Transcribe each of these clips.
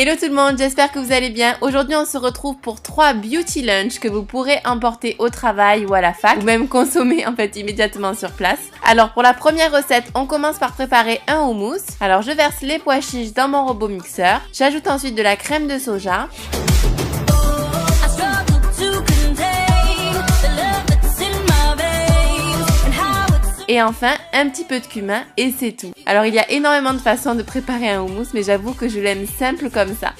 Hello tout le monde, j'espère que vous allez bien. Aujourd'hui on se retrouve pour 3 beauty lunch que vous pourrez emporter au travail ou à la fac ou même consommer en fait immédiatement sur place. Alors pour la première recette, on commence par préparer un houmous. Alors je verse les pois chiches dans mon robot mixeur. J'ajoute ensuite de la crème de soja. Et enfin, un petit peu de cumin et c'est tout. Alors il y a énormément de façons de préparer un houmous, mais j'avoue que je l'aime simple comme ça.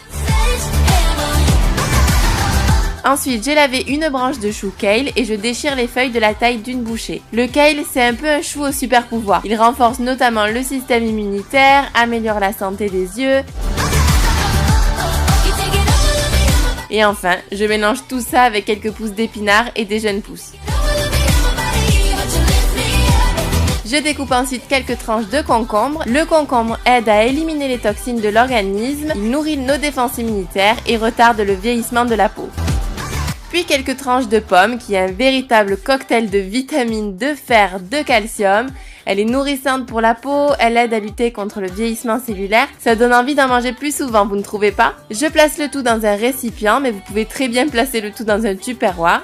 Ensuite, j'ai lavé une branche de chou kale et je déchire les feuilles de la taille d'une bouchée. Le kale, c'est un peu un chou au super pouvoir. Il renforce notamment le système immunitaire, améliore la santé des yeux. Et enfin, je mélange tout ça avec quelques pousses d'épinards et des jeunes pousses. Je découpe ensuite quelques tranches de concombre. Le concombre aide à éliminer les toxines de l'organisme, il nourrit nos défenses immunitaires et retarde le vieillissement de la peau. Puis quelques tranches de pommes qui est un véritable cocktail de vitamines, de fer, de calcium. Elle est nourrissante pour la peau, elle aide à lutter contre le vieillissement cellulaire. Ça donne envie d'en manger plus souvent, vous ne trouvez pas? Je place le tout dans un récipient, mais vous pouvez très bien placer le tout dans un tupperware.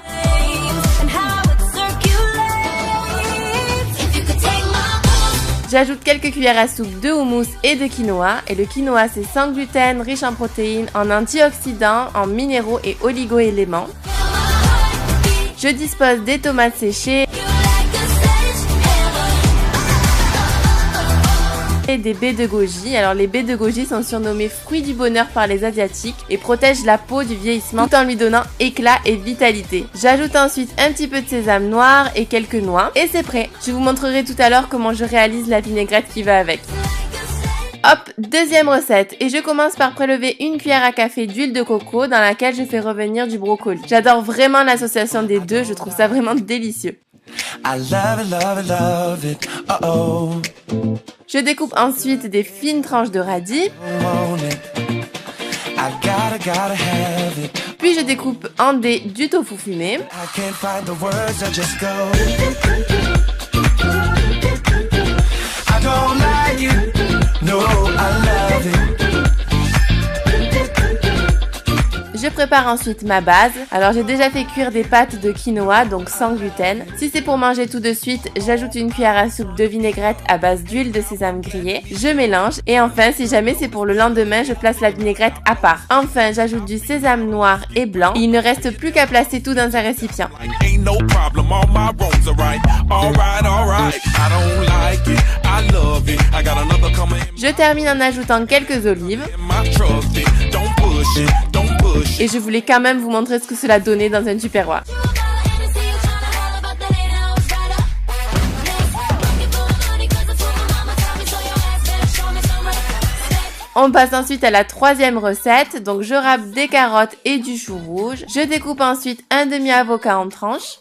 J'ajoute quelques cuillères à soupe de houmous et de quinoa. Et le quinoa, c'est sans gluten, riche en protéines, en antioxydants, en minéraux et oligo-éléments. Je dispose des tomates séchées et des baies de goji. Alors les baies de goji sont surnommées fruits du bonheur par les asiatiques et protègent la peau du vieillissement tout en lui donnant éclat et vitalité. J'ajoute ensuite un petit peu de sésame noir et quelques noix et c'est prêt. Je vous montrerai tout à l'heure comment je réalise la vinaigrette qui va avec. Hop, deuxième recette et je commence par prélever une cuillère à café d'huile de coco dans laquelle je fais revenir du brocoli. J'adore vraiment l'association des deux, je trouve ça vraiment délicieux. I love it, love it, love it. Uh-oh. Je découpe ensuite des fines tranches de radis. Puis je découpe en dés du tofu fumé. Je prépare ensuite ma base. Alors j'ai déjà fait cuire des pâtes de quinoa, donc sans gluten. Si c'est pour manger tout de suite, j'ajoute une cuillère à soupe de vinaigrette à base d'huile de sésame grillée. Je mélange et enfin, si jamais c'est pour le lendemain, je place la vinaigrette à part. Enfin, j'ajoute du sésame noir et blanc. Et il ne reste plus qu'à placer tout dans un récipient. Je termine en ajoutant quelques olives. Et je voulais quand même vous montrer ce que cela donnait dans un tupperware. On passe ensuite à la troisième recette. Donc je râpe des carottes et du chou rouge. Je découpe ensuite un demi-avocat en tranches.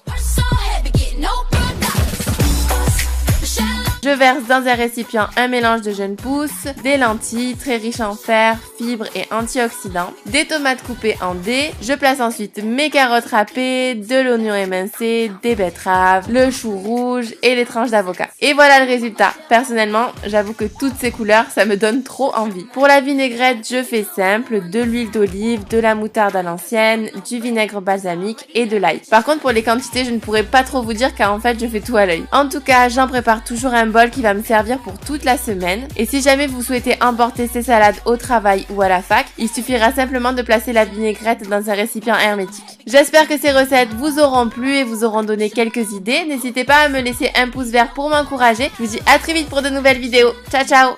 Je verse dans un récipient un mélange de jeunes pousses, des lentilles très riches en fer, fibres et antioxydants, des tomates coupées en dés. Je place ensuite mes carottes râpées, de l'oignon émincé, des betteraves, le chou rouge et les tranches d'avocat. Et voilà le résultat. Personnellement, j'avoue que toutes ces couleurs, ça me donne trop envie. Pour la vinaigrette, je fais simple, de l'huile d'olive, de la moutarde à l'ancienne, du vinaigre balsamique et de l'ail. Par contre, pour les quantités, je ne pourrais pas trop vous dire car en fait, je fais tout à l'œil. En tout cas, j'en prépare toujours un bol qui va me servir pour toute la semaine. Et si jamais vous souhaitez emporter ces salades au travail ou à la fac, il suffira simplement de placer la vinaigrette dans un récipient hermétique. J'espère que ces recettes vous auront plu et vous auront donné quelques idées. N'hésitez pas à me laisser un pouce vert pour m'encourager. Je vous dis à très vite pour de nouvelles vidéos. Ciao ciao!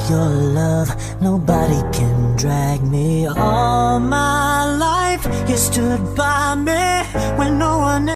Your love, nobody can drag me. All my life, you stood by me when no one else